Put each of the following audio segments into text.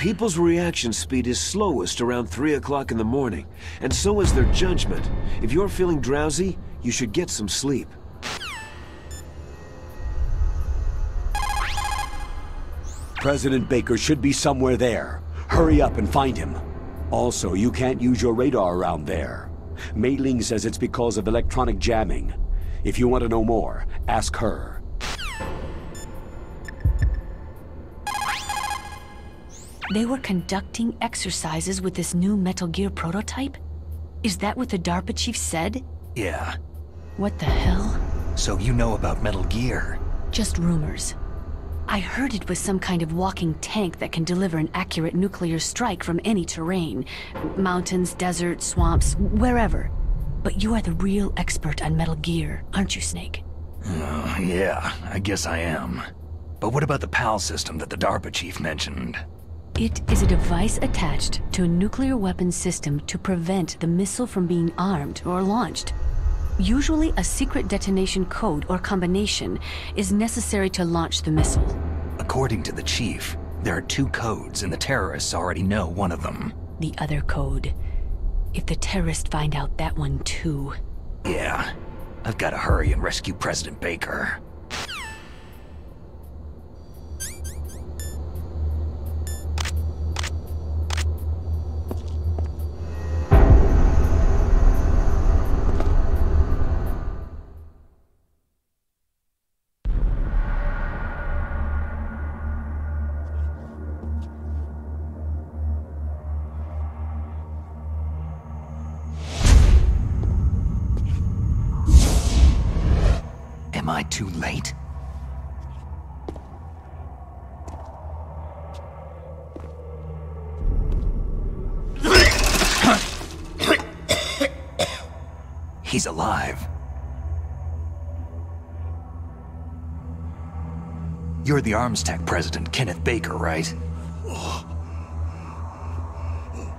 People's reaction speed is slowest around 3 o'clock in the morning, and so is their judgment. If you're feeling drowsy, you should get some sleep. President Baker should be somewhere there. Hurry up and find him. Also, you can't use your radar around there. Mei Ling says it's because of electronic jamming. If you want to know more, ask her. They were conducting exercises with this new Metal Gear prototype? Is that what the DARPA chief said? Yeah. What the hell? So you know about Metal Gear? Just rumors. I heard it was some kind of walking tank that can deliver an accurate nuclear strike from any terrain. Mountains, deserts, swamps, wherever. But you are the real expert on Metal Gear, aren't you, Snake? Yeah, I guess I am. But what about the PAL system that the DARPA chief mentioned? It is a device attached to a nuclear weapons system to prevent the missile from being armed or launched. Usually, a secret detonation code or combination is necessary to launch the missile. According to the chief, there are 2 codes and the terrorists already know one of them. The other code. If the terrorists find out that one too... Yeah, I've got to hurry and rescue President Baker. Am I too late? He's alive. You're the Arms Tech President, Kenneth Baker, right?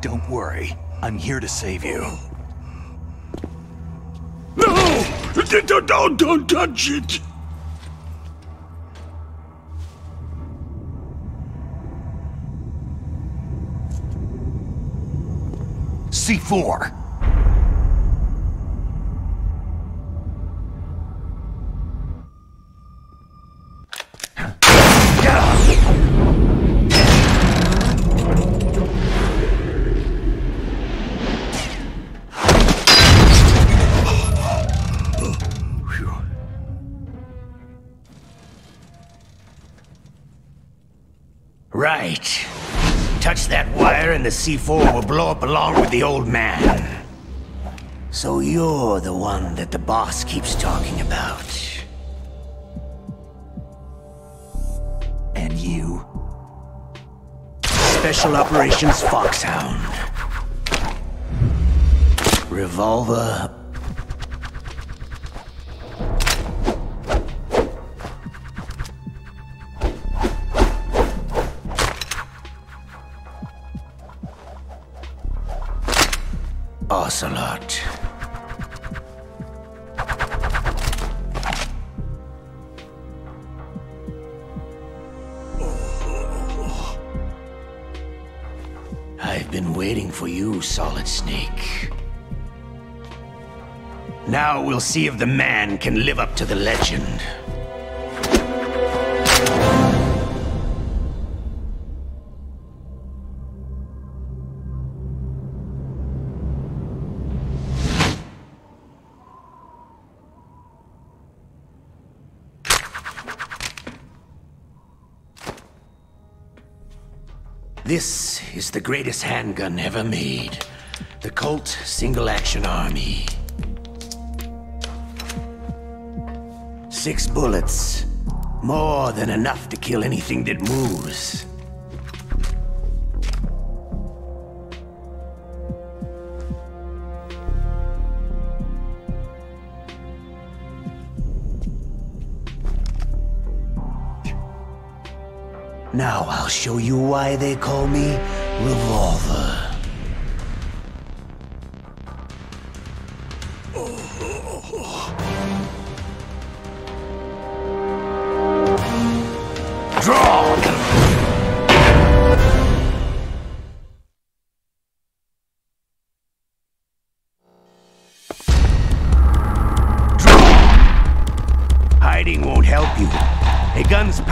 Don't worry, I'm here to save you. No! Don't touch it! C4! Right. Touch that wire and the C4 will blow up along with the old man. So you're the one that the boss keeps talking about. And you? Special Operations Foxhound. Revolver... Ocelot. I've been waiting for you, Solid Snake. Now we'll see if the man can live up to the legend. This is the greatest handgun ever made. The Colt Single Action Army. 6 bullets. More than enough to kill anything that moves. Now I'll show you why they call me Revolver. Draw!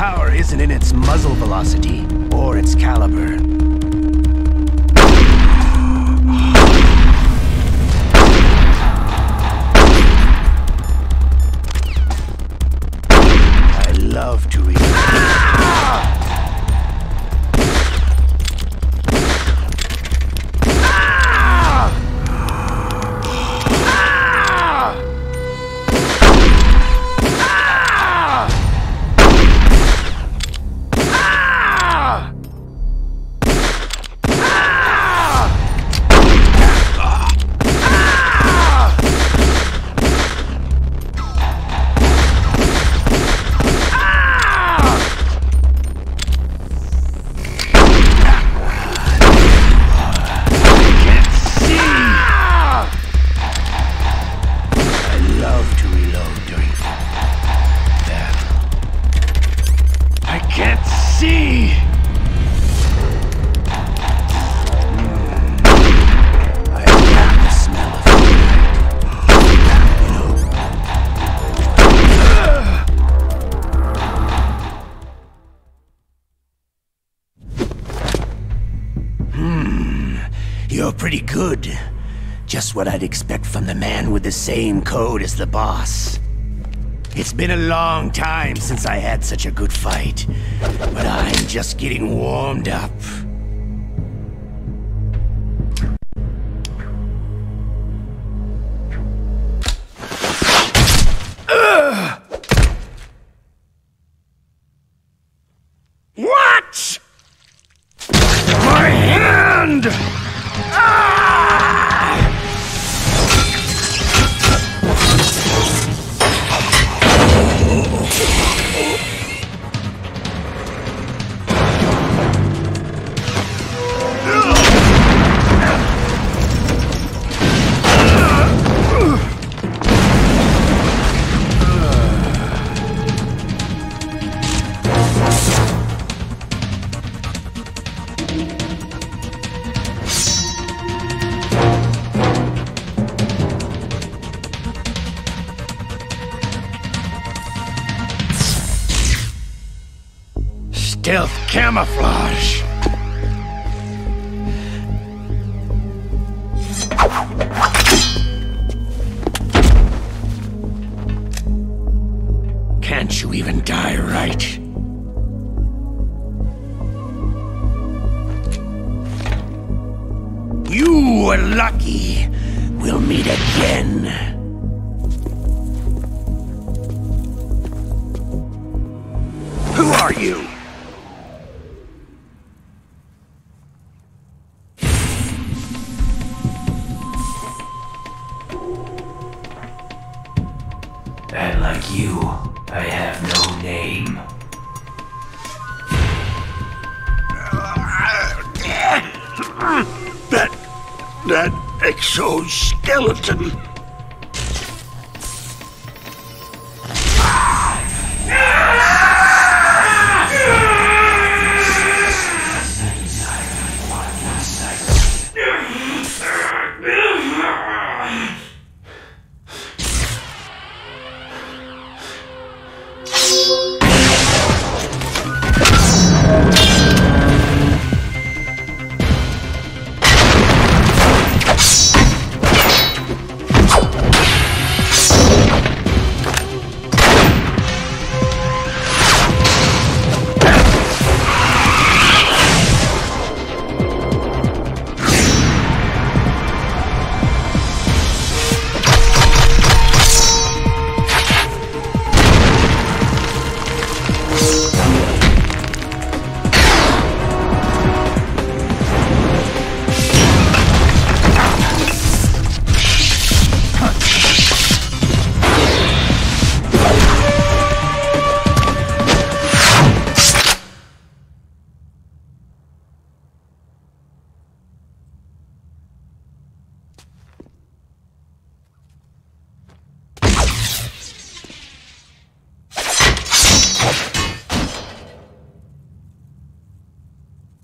power isn't in its muzzle velocity or its caliber. I love to read. You're pretty good. Just what I'd expect from the man with the same code as the boss. It's been a long time since I had such a good fight, but I'm just getting warmed up. What? My hand! Stealth camouflage. Can't you even die right? You were lucky. We'll meet again. Who are you? And like you, I have no name. That exoskeleton.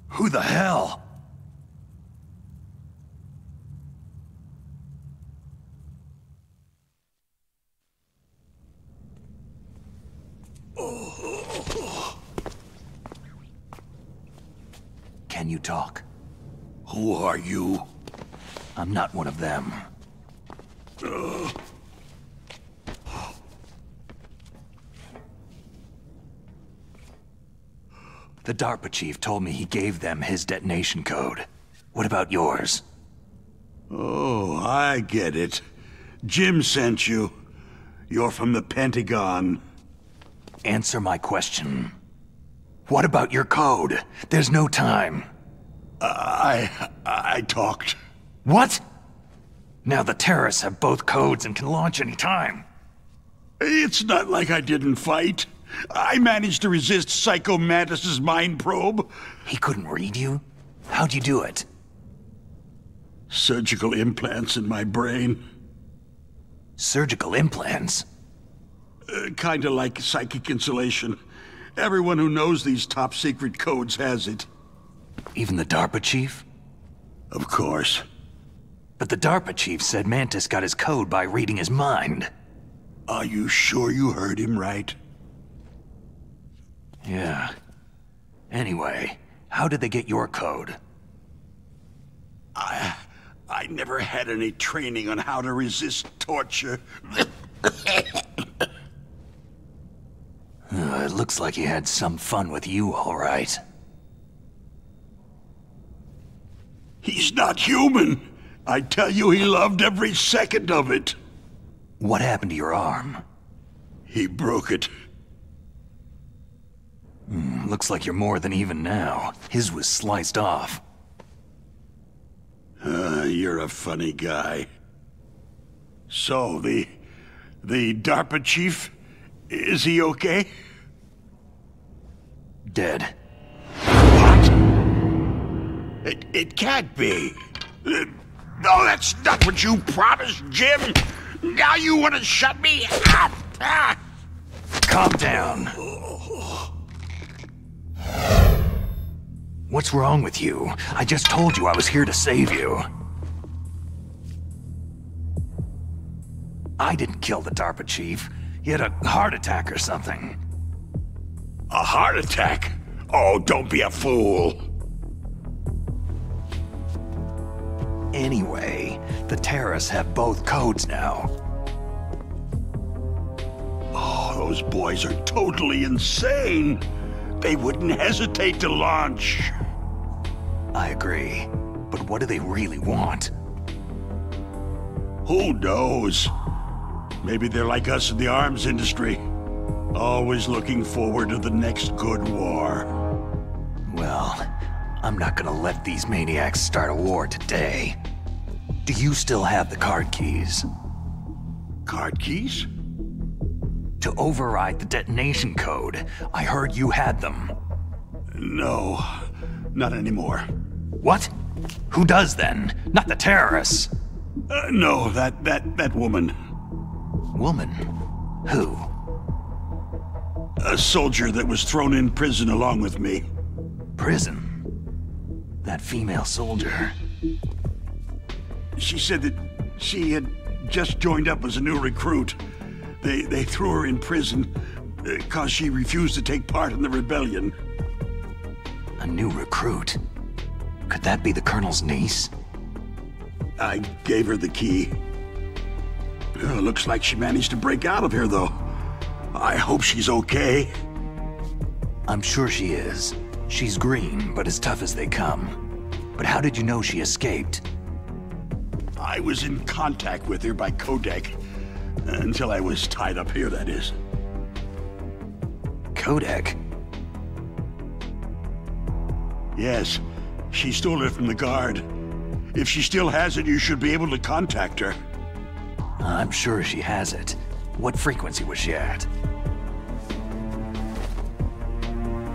Who the hell? Can you talk? Who are you? I'm not one of them. The DARPA chief told me he gave them his detonation code. What about yours? Oh, I get it. Jim sent you. You're from the Pentagon. Answer my question. What about your code? There's no time. I talked. What? Now the terrorists have both codes and can launch any time. It's not like I didn't fight. I managed to resist Psycho Mantis's mind probe. He couldn't read you? How'd you do it? Surgical implants in my brain. Surgical implants? Kinda like psychic insulation. Everyone who knows these top-secret codes has it. Even the DARPA chief? Of course. But the DARPA chief said Mantis got his code by reading his mind. Are you sure you heard him right? Yeah. Anyway, how did they get your code? I never had any training on how to resist torture. It looks like he had some fun with you, all right. He's not human. I tell you, he loved every second of it. What happened to your arm? He broke it. Looks like you're more than even now. His was sliced off. You're a funny guy. So, the DARPA chief, is he okay? Dead. What? It can't be. No, that's not what you promised, Jim. Now you want to shut me up? Calm down. What's wrong with you? I just told you I was here to save you. I didn't kill the DARPA chief. He had a heart attack or something. A heart attack? Oh, don't be a fool. Anyway, the terrorists have both codes now. Oh, those boys are totally insane. They wouldn't hesitate to launch. I agree. But what do they really want? Who knows? Maybe they're like us in the arms industry. Always looking forward to the next good war. Well, I'm not gonna let these maniacs start a war today. Do you still have the card keys? Card keys? To override the detonation code. I heard you had them. No, not anymore. What? Who does then? Not the terrorists. No, that woman. Woman? Who? A soldier that was thrown in prison along with me. Prison? That female soldier. She said that she had just joined up as a new recruit. They threw her in prison because she refused to take part in the rebellion. A new recruit? Could that be the Colonel's niece? I gave her the key. Looks like she managed to break out of here, though. I hope she's okay. I'm sure she is. She's green, but as tough as they come. But how did you know she escaped? I was in contact with her by codec. Until I was tied up here, that is. Codec? Yes. She stole it from the guard. If she still has it, you should be able to contact her. I'm sure she has it. What frequency was she at?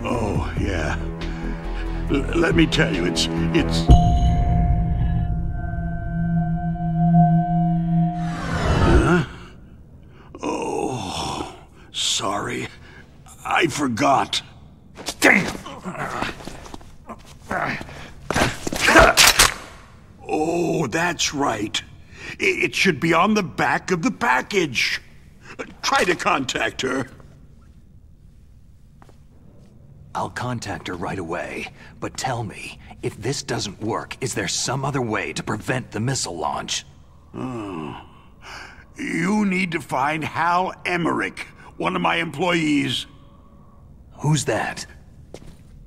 Oh, yeah. Let me tell you, it's... Huh? Oh, sorry. I forgot. Damn! Oh, that's right. It should be on the back of the package. Try to contact her. I'll contact her right away, but tell me, if this doesn't work, is there some other way to prevent the missile launch? You need to find Hal Emmerich, one of my employees. Who's that?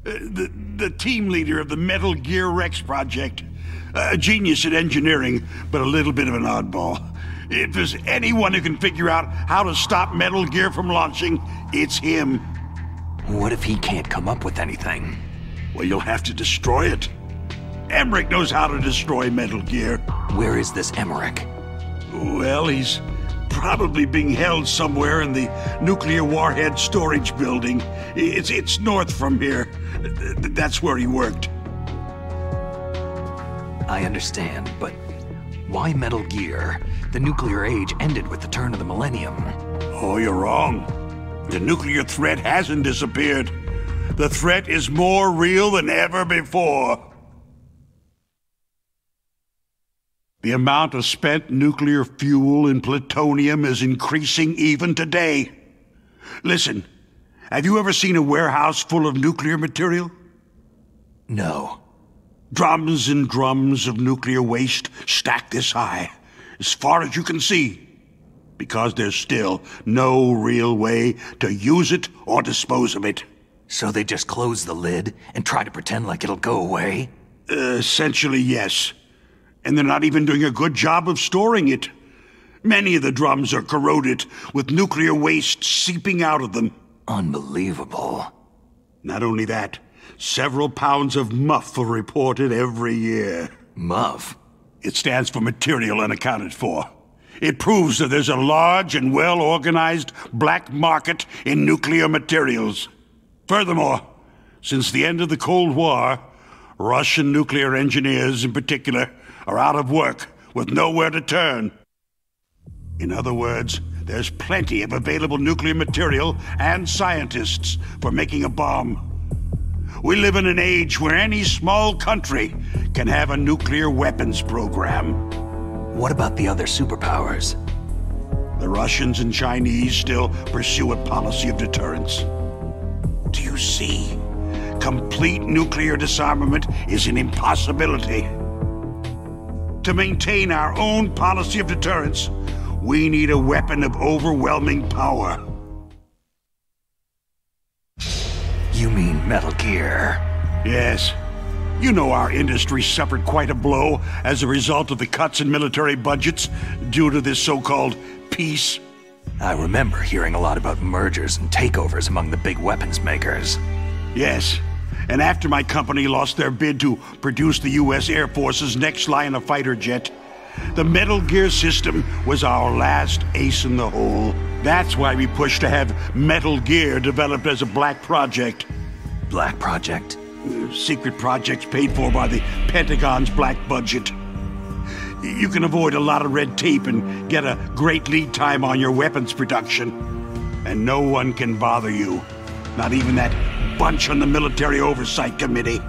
The team leader of the Metal Gear Rex project. A genius at engineering, but a little bit of an oddball. If there's anyone who can figure out how to stop Metal Gear from launching, it's him. What if he can't come up with anything? Well, you'll have to destroy it. Emmerich knows how to destroy Metal Gear. Where is this Emmerich? Well, he's probably being held somewhere in the nuclear warhead storage building. It's north from here. That's where he worked. I understand, but why Metal Gear? The nuclear age ended with the turn of the millennium. Oh, you're wrong. The nuclear threat hasn't disappeared. The threat is more real than ever before. The amount of spent nuclear fuel and plutonium is increasing even today. Listen, have you ever seen a warehouse full of nuclear material? No. Drums and drums of nuclear waste stacked this high, as far as you can see, because there's still no real way to use it or dispose of it. So they just close the lid and try to pretend like it'll go away? Essentially, yes. And they're not even doing a good job of storing it. Many of the drums are corroded, with nuclear waste seeping out of them. Unbelievable. Not only that, several pounds of MUF are reported every year. MUF? It stands for Material Unaccounted For. It proves that there's a large and well-organized black market in nuclear materials. Furthermore, since the end of the Cold War, Russian nuclear engineers in particular are out of work with nowhere to turn. In other words, there's plenty of available nuclear material and scientists for making a bomb. We live in an age where any small country can have a nuclear weapons program. What about the other superpowers? The Russians and Chinese still pursue a policy of deterrence. Do you see? Complete nuclear disarmament is an impossibility. To maintain our own policy of deterrence, we need a weapon of overwhelming power. You mean Metal Gear? Yes. You know our industry suffered quite a blow as a result of the cuts in military budgets due to this so-called peace. I remember hearing a lot about mergers and takeovers among the big weapons makers. Yes. And after my company lost their bid to produce the U.S. Air Force's next line of fighter jet, the Metal Gear system was our last ace in the hole. That's why we pushed to have Metal Gear developed as a black project. Black project? Secret projects paid for by the Pentagon's black budget. You can avoid a lot of red tape and get a great lead time on your weapons production. And no one can bother you. Not even that bunch on the Military Oversight Committee.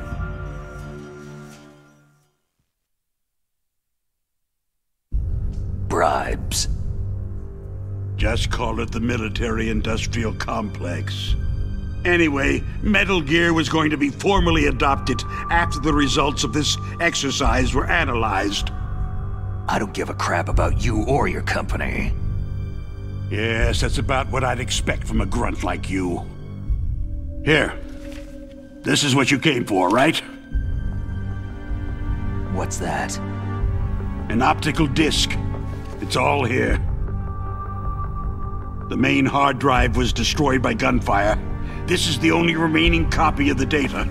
Bribes. Just call it the military-industrial complex. Anyway, Metal Gear was going to be formally adopted after the results of this exercise were analyzed. I don't give a crap about you or your company. Yes, that's about what I'd expect from a grunt like you. Here. This is what you came for, right? What's that? An optical disc. It's all here. The main hard drive was destroyed by gunfire. This is the only remaining copy of the data.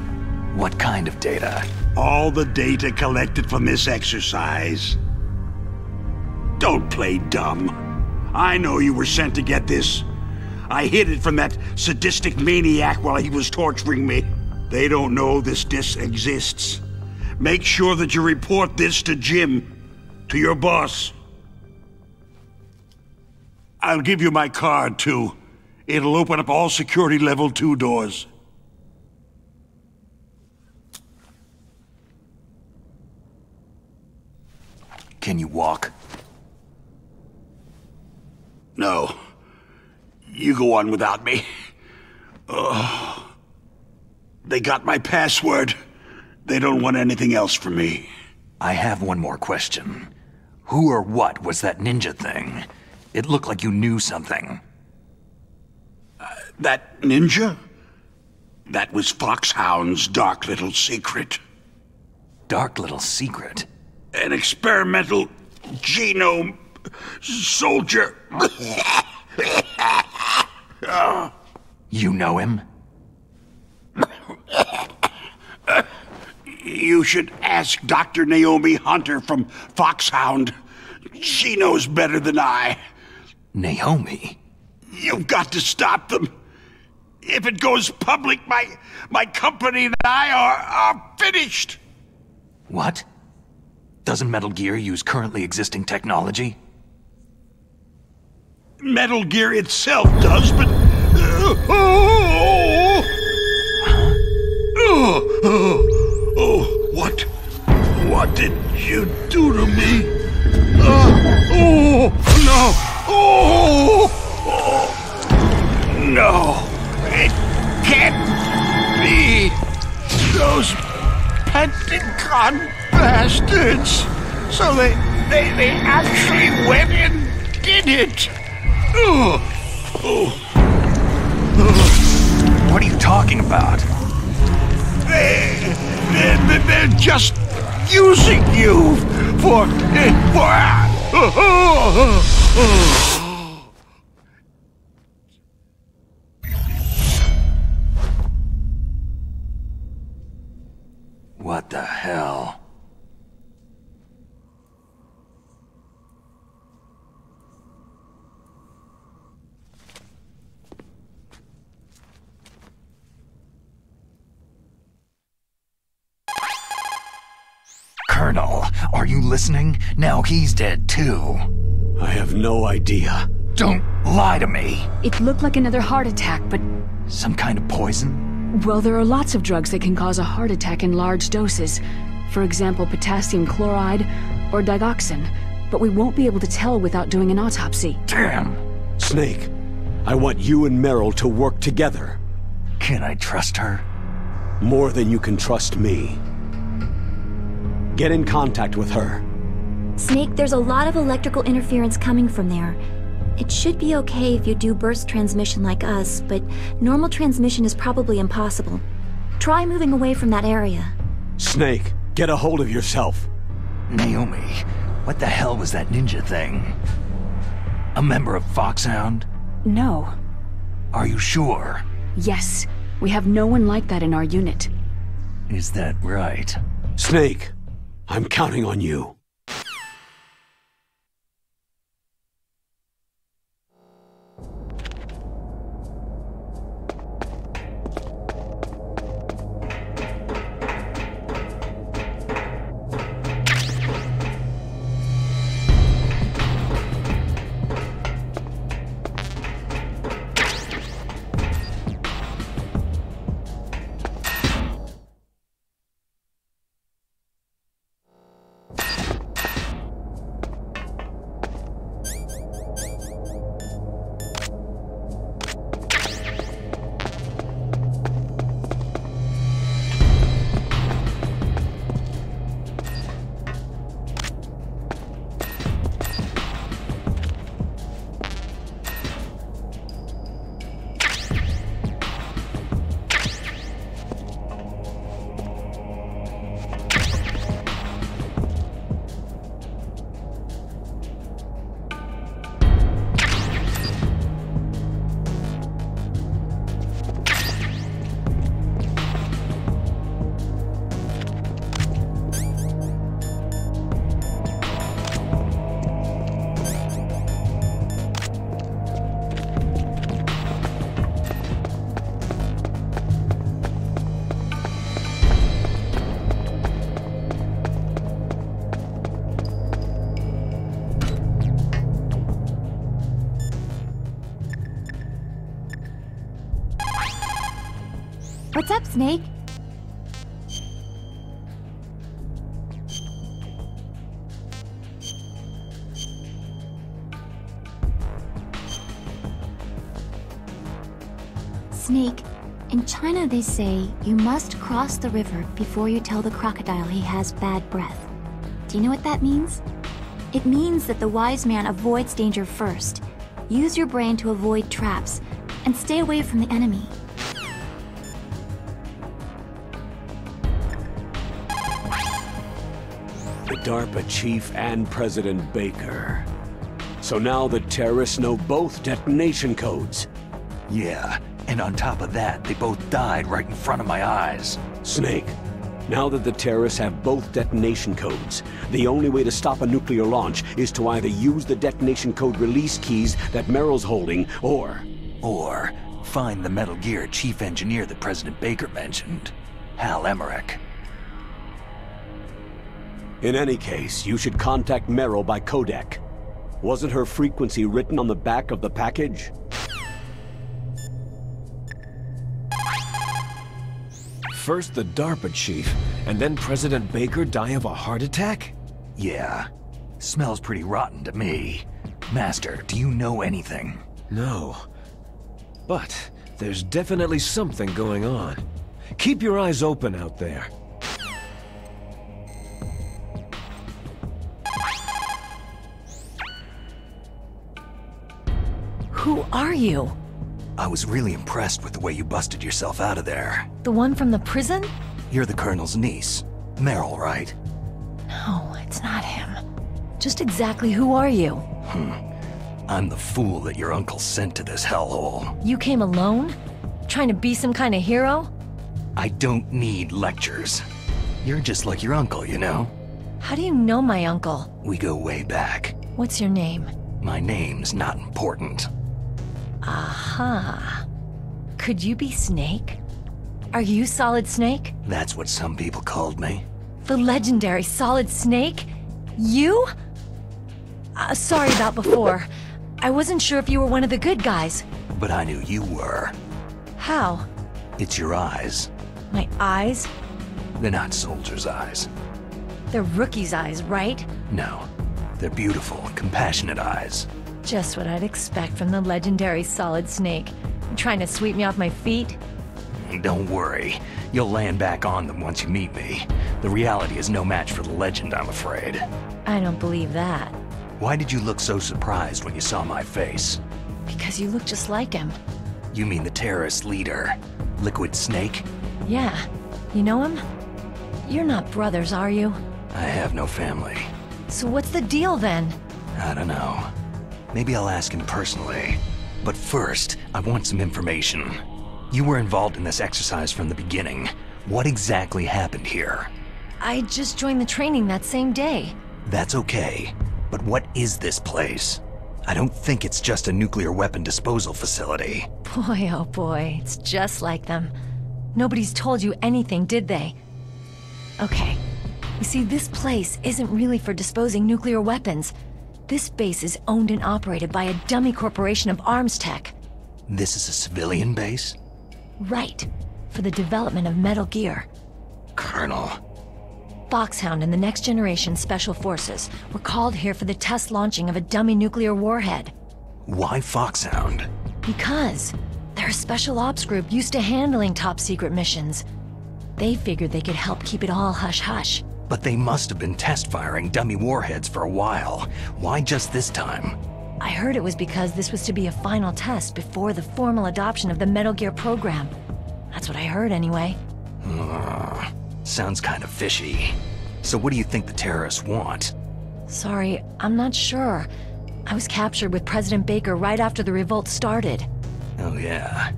What kind of data? All the data collected from this exercise. Don't play dumb. I know you were sent to get this. I hid it from that sadistic maniac while he was torturing me. They don't know this disc exists. Make sure that you report this to Jim, to your boss. I'll give you my card, too. It'll open up all security level 2 doors. Can you walk? No. You go on without me. They got my password. They don't want anything else from me. I have one more question. Who or what was that ninja thing? It looked like you knew something. That ninja? That was Foxhound's dark little secret. Dark little secret? An experimental genome soldier. You know him? You should ask Dr. Naomi Hunter from Foxhound. She knows better than I. Naomi? You've got to stop them. If it goes public, my company and I are finished. What? Doesn't Metal Gear use currently existing technology? Metal Gear itself does, but... What did you do to me? No! No! It can't be! Those Pentagon bastards! So they actually went and did it! What are you talking about? They're just using you for... What the hell? Colonel, are you listening? Now he's dead too. I have no idea. Don't lie to me. It looked like another heart attack, but... Some kind of poison? Well, there are lots of drugs that can cause a heart attack in large doses. For example, potassium chloride or digoxin. But we won't be able to tell without doing an autopsy. Damn. Snake, I want you and Meryl to work together. Can I trust her? More than you can trust me. Get in contact with her. Snake, there's a lot of electrical interference coming from there. It should be okay if you do burst transmission like us, but normal transmission is probably impossible. Try moving away from that area. Snake, get a hold of yourself. Naomi, what the hell was that ninja thing? A member of Foxhound? No. Are you sure? Yes. We have no one like that in our unit. Is that right? Snake, I'm counting on you. What's up, Snake? Snake, In China, they say you must cross the river before you tell the crocodile he has bad breath. Do you know what that means? It means that the wise man avoids danger first. Use your brain to avoid traps, and stay away from the enemy. The DARPA chief and President Baker. So now the terrorists know both detonation codes. Yeah, and on top of that, they both died right in front of my eyes. Snake, now that the terrorists have both detonation codes, the only way to stop a nuclear launch is to either use the detonation code release keys that Meryl's holding, or find the Metal Gear chief engineer that President Baker mentioned, Hal Emmerich. In any case, you should contact Meryl by codec. Wasn't her frequency written on the back of the package? First the DARPA chief, and then President Baker die of a heart attack? Yeah. Smells pretty rotten to me. Master, do you know anything? No. But there's definitely something going on. Keep your eyes open out there. Who are you? I was really impressed with the way you busted yourself out of there. The one from the prison? You're the Colonel's niece. Meryl, right? No, it's not him. Just exactly who are you? I'm the fool that your uncle sent to this hellhole. You came alone? Trying to be some kind of hero? I don't need lectures. You're just like your uncle, you know? How do you know my uncle? We go way back. What's your name? My name's not important. Aha. Could you be Snake? Are you Solid Snake? That's what some people called me. The legendary Solid Snake? You? Sorry about before. I wasn't sure if you were one of the good guys. But I knew you were. How? It's your eyes. My eyes? They're not soldiers' eyes. They're rookie's eyes, right? No. They're beautiful, compassionate eyes. Just what I'd expect from the legendary Solid Snake. You trying to sweep me off my feet? Don't worry. You'll land back on them once you meet me. The reality is no match for the legend, I'm afraid. I don't believe that. Why did you look so surprised when you saw my face? Because you look just like him. You mean the terrorist leader, Liquid Snake? Yeah. You know him? You're not brothers, are you? I have no family. So what's the deal then? I don't know. Maybe I'll ask him personally. But first, I want some information. You were involved in this exercise from the beginning. What exactly happened here? I just joined the training that same day. That's okay. But what is this place? I don't think it's just a nuclear weapon disposal facility. Boy, oh boy, it's just like them. Nobody's told you anything, did they? Okay. You see, this place isn't really for disposing nuclear weapons. This base is owned and operated by a dummy corporation of arms tech. This is a civilian base? Right. For the development of Metal Gear. Colonel. Foxhound and the Next Generation Special Forces were called here for the test launching of a dummy nuclear warhead. Why Foxhound? Because they're a special ops group used to handling top-secret missions. They figured they could help keep it all hush-hush. But they must have been test-firing dummy warheads for a while. Why just this time? I heard it was because this was to be a final test before the formal adoption of the Metal Gear program. That's what I heard anyway. Sounds kind of fishy. So what do you think the terrorists want? Sorry, I'm not sure. I was captured with President Baker right after the revolt started. Oh yeah.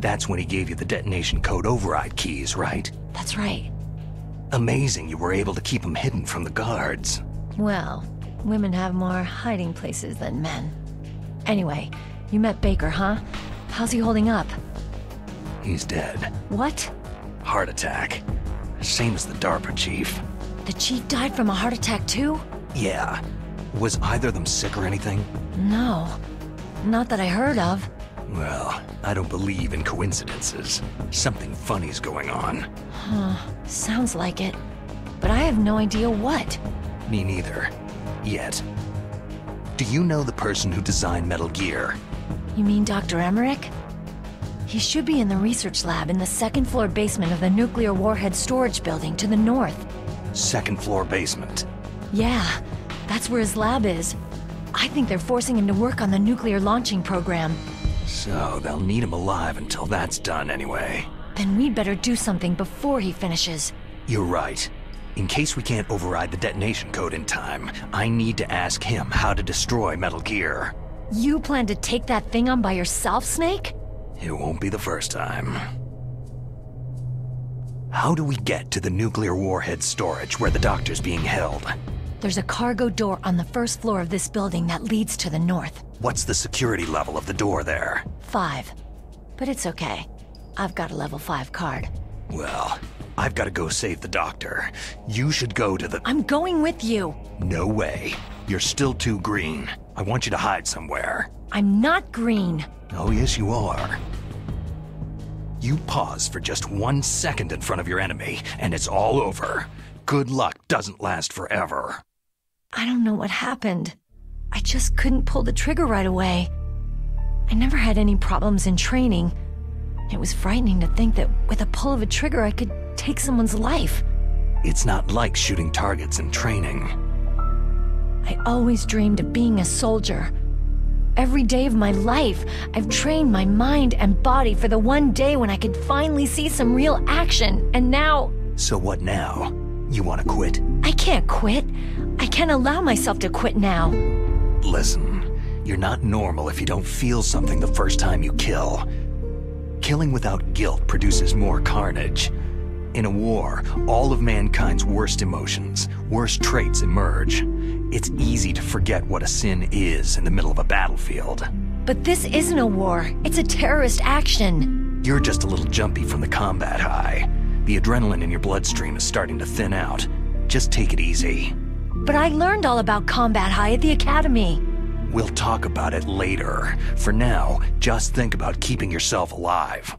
That's when he gave you the detonation code override keys, right? That's right. Amazing you were able to keep them hidden from the guards. Well, women have more hiding places than men. Anyway, you met Baker, huh? How's he holding up? He's dead. What? Heart attack. Same as the DARPA chief. The chief died from a heart attack too? Yeah. Was either of them sick or anything? No. Not that I heard of. Well, I don't believe in coincidences. Something funny's going on. Huh. Sounds like it. But I have no idea what. Me neither. Yet. Do you know the person who designed Metal Gear? You mean Dr. Emmerich? He should be in the research lab in the second floor basement of the nuclear warhead storage building to the north. Second floor basement. Yeah, that's where his lab is. I think they're forcing him to work on the nuclear launching program. So they'll need him alive until that's done anyway. Then we'd better do something before he finishes. You're right. In case we can't override the detonation code in time, I need to ask him how to destroy Metal Gear. You plan to take that thing on by yourself, Snake? It won't be the first time. How do we get to the nuclear warhead storage where the doctor's being held? There's a cargo door on the first floor of this building that leads to the north. What's the security level of the door there? 5. But it's okay. I've got a level 5 card. Well, I've got to go save the doctor. You should go to the... I'm going with you! No way. You're still too green. I want you to hide somewhere. I'm not green. Oh, yes, you are. You pause for just 1 second in front of your enemy, and it's all over. Good luck doesn't last forever. I don't know what happened. I just couldn't pull the trigger right away. I never had any problems in training. It was frightening to think that with a pull of a trigger I could take someone's life. It's not like shooting targets in training. I always dreamed of being a soldier. Every day of my life, I've trained my mind and body for the one day when I could finally see some real action, and now... So what now? You want to quit? I can't quit. I can't allow myself to quit now. Listen, you're not normal if you don't feel something the first time you kill. Killing without guilt produces more carnage. In a war, all of mankind's worst emotions, worst traits emerge. It's easy to forget what a sin is in the middle of a battlefield. But this isn't a war. It's a terrorist action. You're just a little jumpy from the combat high. The adrenaline in your bloodstream is starting to thin out. Just take it easy. But I learned all about combat high at the academy. We'll talk about it later. For now, just think about keeping yourself alive.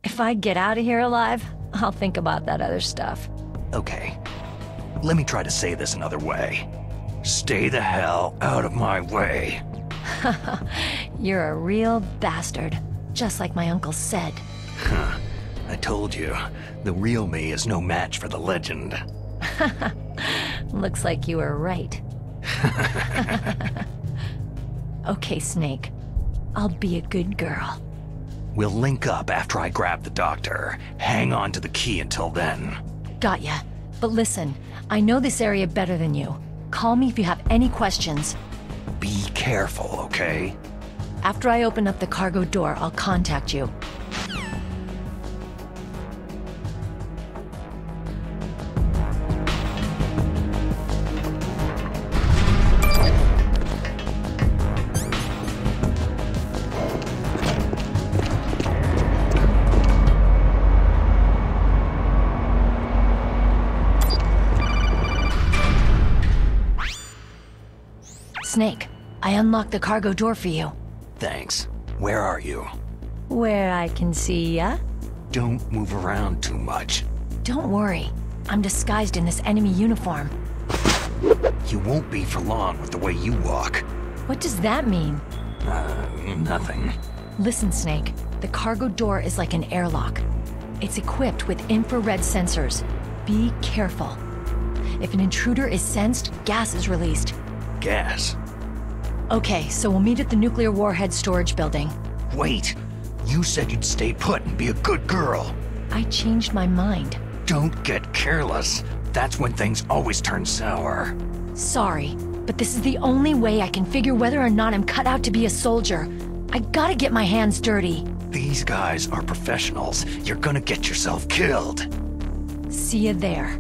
If I get out of here alive, I'll think about that other stuff. Okay. Let me try to say this another way. Stay the hell out of my way. You're a real bastard, just like my uncle said. Huh. I told you, the real me is no match for the legend. Looks like you were right. Okay, Snake. I'll be a good girl. We'll link up after I grab the doctor. Hang on to the key until then. Got ya. But listen, I know this area better than you. Call me if you have any questions. Be careful, okay? After I open up the cargo door, I'll contact you. Snake, I unlocked the cargo door for you. Thanks. Where are you? Where I can see ya. Don't move around too much. Don't worry. I'm disguised in this enemy uniform. You won't be for long with the way you walk. What does that mean? Nothing. Listen, Snake. The cargo door is like an airlock. It's equipped with infrared sensors. Be careful. If an intruder is sensed, gas is released. Gas? Okay, so we'll meet at the nuclear warhead storage building. Wait! You said you'd stay put and be a good girl. I changed my mind. Don't get careless. That's when things always turn sour. Sorry, but this is the only way I can figure whether or not I'm cut out to be a soldier. I gotta get my hands dirty. These guys are professionals. You're gonna get yourself killed. See you there.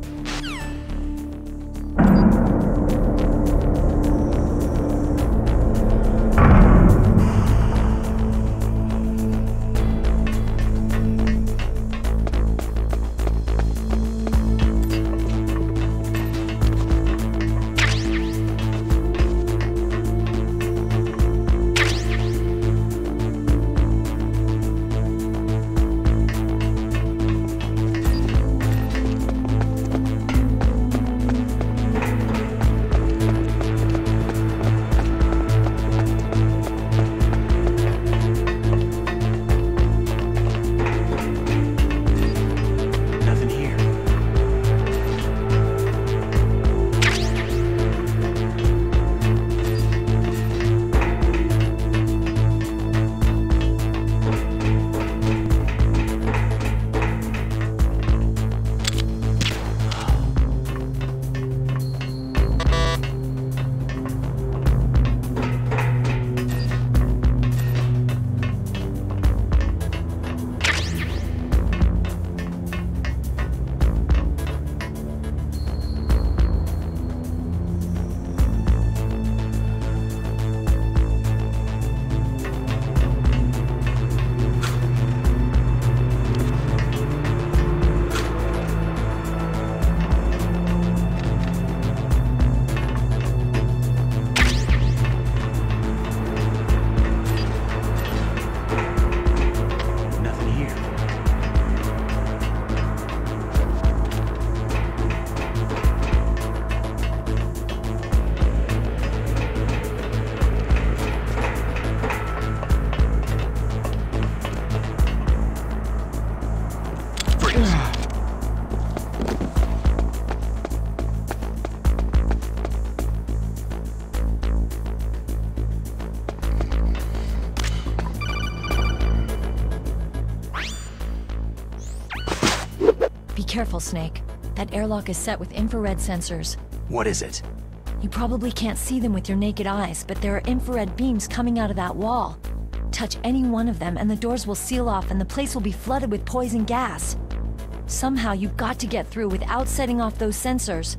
Be careful, Snake. That airlock is set with infrared sensors. What is it? You probably can't see them with your naked eyes, but there are infrared beams coming out of that wall. Touch any one of them and the doors will seal off and the place will be flooded with poison gas. Somehow you've got to get through without setting off those sensors.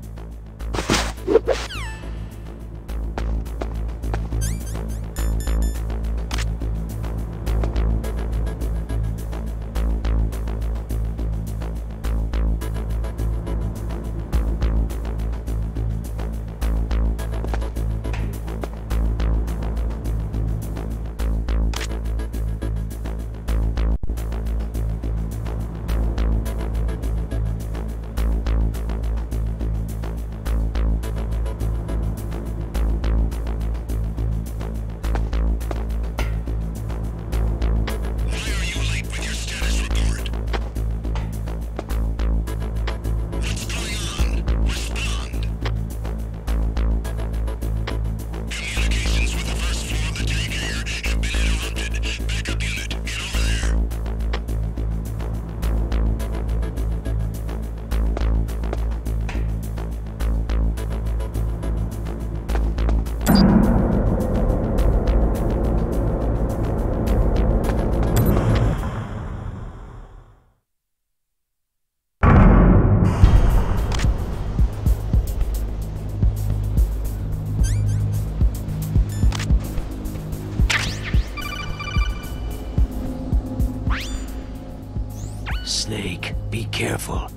Snake, be careful.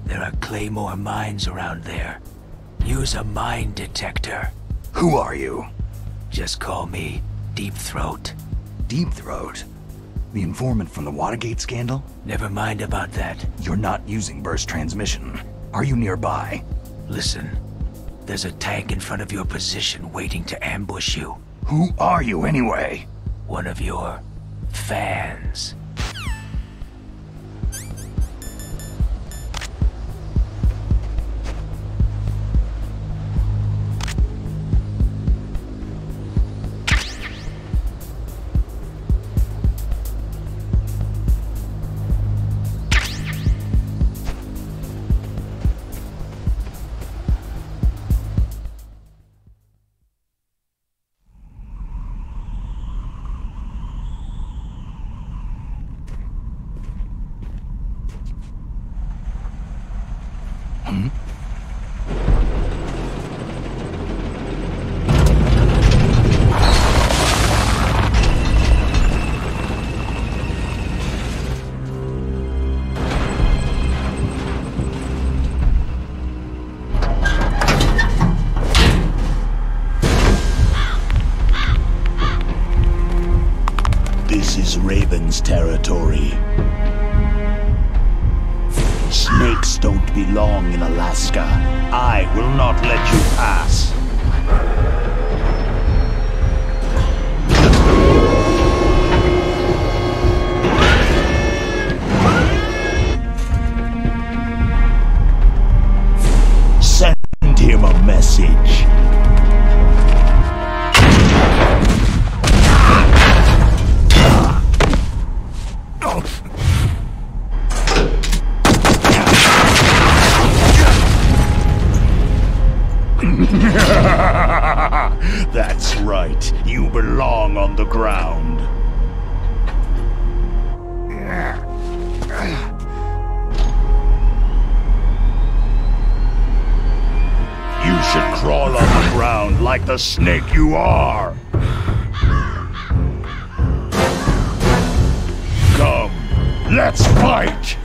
There are Claymore mines around there. Use a mine detector. Who are you? Just call me Deep Throat. Deep Throat? The informant from the Watergate scandal? Never mind about that. You're not using burst transmission. Are you nearby? Listen, there's a tank in front of your position waiting to ambush you. Who are you anyway? One of your fans. This is Raven's territory. Snakes don't belong in Alaska. I will not let you pass. Send him a message. That's right. You belong on the ground. You should crawl on the ground like the snake you are. Come, let's fight!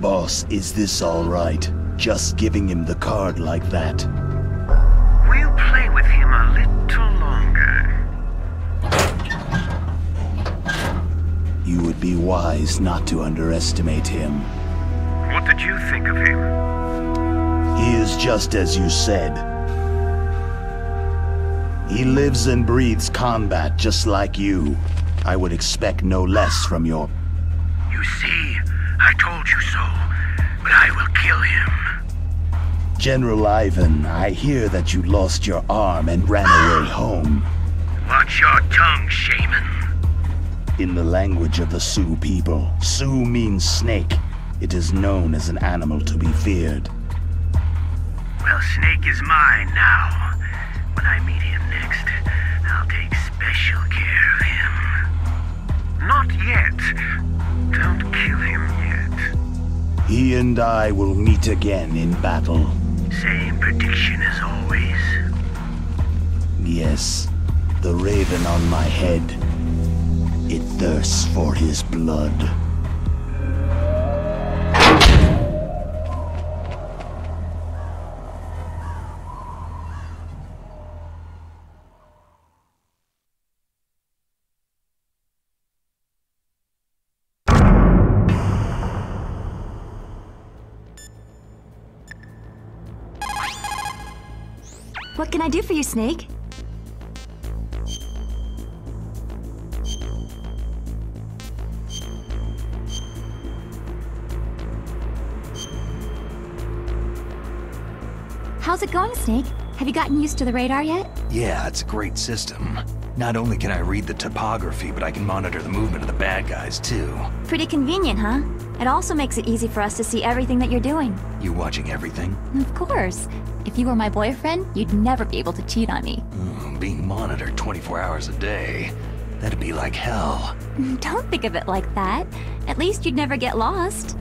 Boss, is this all right? Just giving him the card like that? We'll play with him a little longer. You would be wise not to underestimate him. What did you think of him? He is just as you said. He lives and breathes combat just like you. I would expect no less from your... You see, I told you so, but I will kill him. General Ivan, I hear that you lost your arm and ran away home. Watch your tongue, shaman. In the language of the Sioux people, Sioux means snake. It is known as an animal to be feared. Well, Snake is mine now. When I meet him next, I'll take special care of him. Not yet. Don't kill him yet. He and I will meet again in battle. Same prediction as always. Yes, the raven on my head. It thirsts for his blood. What can I do for you, Snake? How's it going, Snake? Have you gotten used to the radar yet? Yeah, it's a great system. Not only can I read the topography, but I can monitor the movement of the bad guys, too. Pretty convenient, huh? It also makes it easy for us to see everything that you're doing. You watching everything? Of course. If you were my boyfriend, you'd never be able to cheat on me. Being monitored 24 hours a day. That'd be like hell. Don't think of it like that. At least you'd never get lost.